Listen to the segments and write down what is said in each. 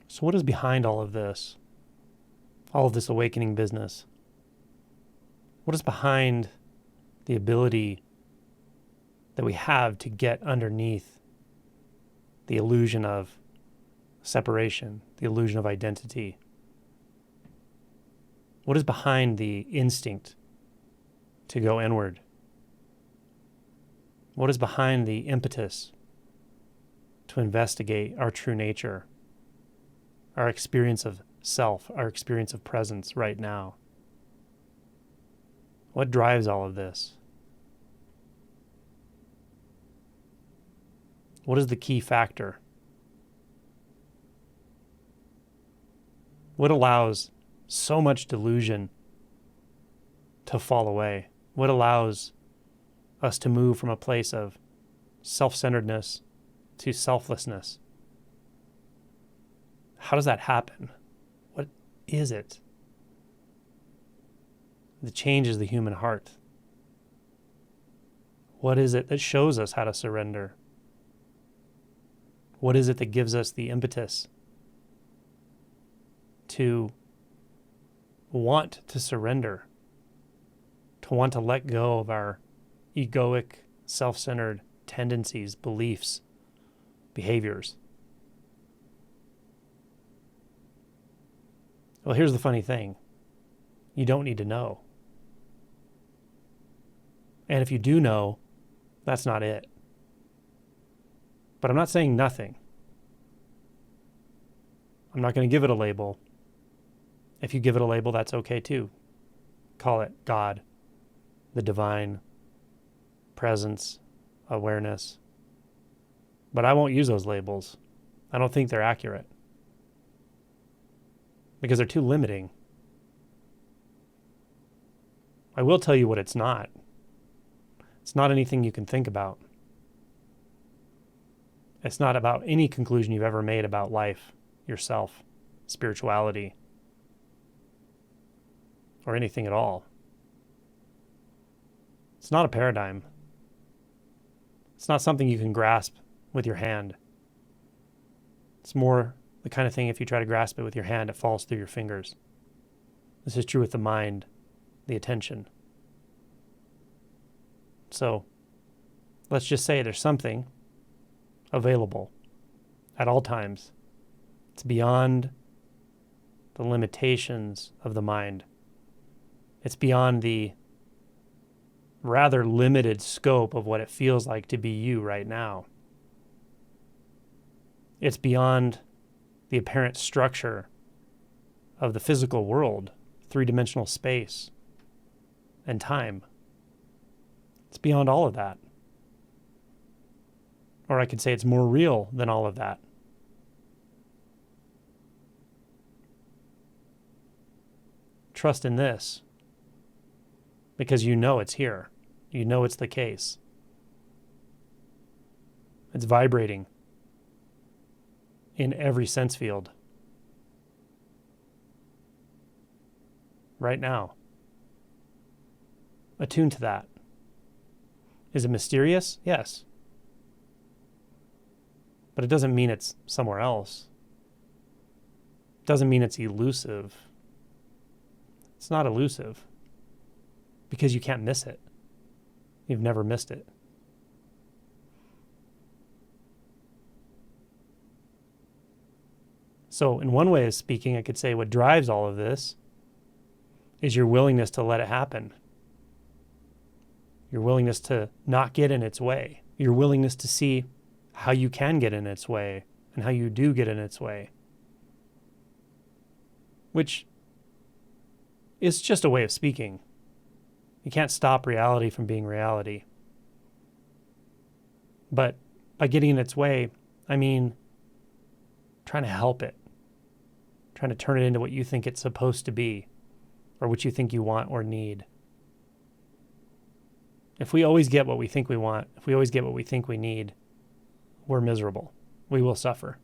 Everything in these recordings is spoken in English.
So what is behind all of this awakening business? What is behind the ability that we have to get underneath the illusion of separation, the illusion of identity? What is behind the instinct to go inward? What is behind the impetus to investigate our true nature, our experience of self, our experience of presence right now? What drives all of this? What is the key factor? What allows so much delusion to fall away? What allows us to move from a place of self-centeredness to selflessness? How does that happen? What is it that changes the human heart? What is it that shows us how to surrender? What is it that gives us the impetus to want to surrender, to want to let go of our egoic, self-centered tendencies, beliefs, behaviors? Well, here's the funny thing. You don't need to know. And if you do know, that's not it. But I'm not saying nothing. I'm not going to give it a label. If you give it a label, that's okay too. Call it God, the divine, presence, awareness. But I won't use those labels. I don't think they're accurate, because they're too limiting. I will tell you what it's not. It's not anything you can think about. It's not about any conclusion you've ever made about life, yourself, spirituality, or anything at all. It's not a paradigm. It's not something you can grasp with your hand. It's more the kind of thing, if you try to grasp it with your hand, it falls through your fingers. This is true with the mind, the attention. So let's just say there's something available at all times. It's beyond the limitations of the mind. It's beyond the rather limited scope of what it feels like to be you right now. It's beyond the apparent structure of the physical world, three-dimensional space and time. It's beyond all of that. Or I could say it's more real than all of that. Trust in this, because you know it's here. You know it's the case. It's vibrating in every sense field right now. Attune to that. Is it mysterious? Yes. But it doesn't mean it's somewhere else. It doesn't mean it's elusive. It's not elusive because you can't miss it. You've never missed it. So in one way of speaking, I could say what drives all of this is your willingness to let it happen. Your willingness to not get in its way. Your willingness to see how you can get in its way and how you do get in its way. Which is just a way of speaking. You can't stop reality from being reality. But by getting in its way, I mean trying to help it. Trying to turn it into what you think it's supposed to be, or what you think you want or need. If we always get what we think we want, if we always get what we think we need, we're miserable. We will suffer.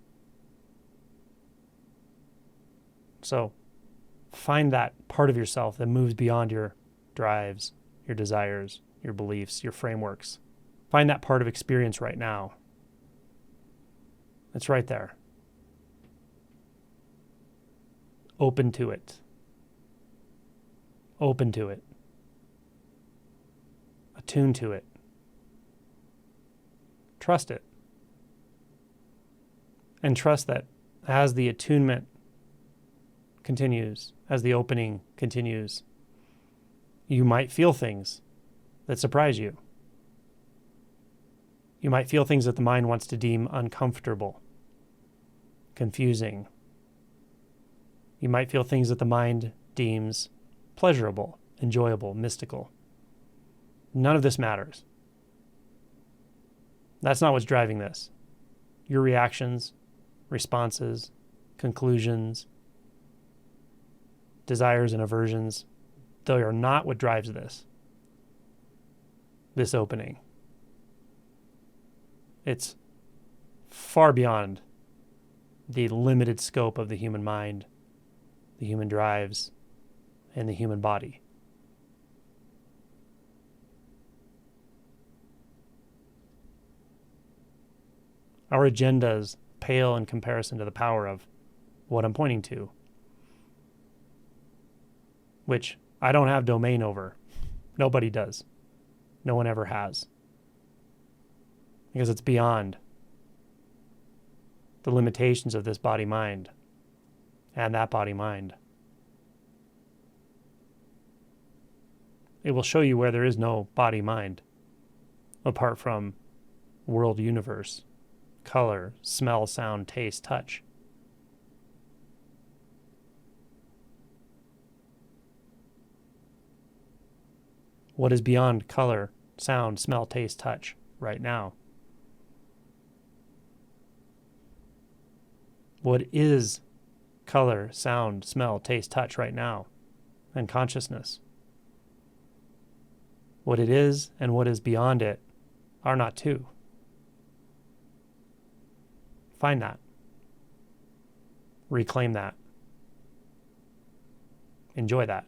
So find that part of yourself that moves beyond your drives, your desires, your beliefs, your frameworks. Find that part of experience right now. It's right there. open to it. Open to it. Attune to it. Trust it. And trust that as the attunement continues, as the opening continues, you might feel things that surprise you. You might feel things that the mind wants to deem uncomfortable, confusing. You might feel things that the mind deems pleasurable, enjoyable, mystical. None of this matters. That's not what's driving this. Your reactions, responses, conclusions, desires and aversions, they are not what drives this opening. It's far beyond the limited scope of the human mind, the human drives, and the human body. Our agendas pale in comparison to the power of what I'm pointing to, which I don't have domain over. Nobody does. No one ever has. Because it's beyond the limitations of this body-mind and that body-mind. It will show you where there is no body-mind apart from world universe, color, smell, sound, taste, touch. What is beyond color, sound, smell, taste, touch right now? What is color, sound, smell, taste, touch right now? And consciousness. What it is and what is beyond it are not two. Find that. Reclaim that. Enjoy that.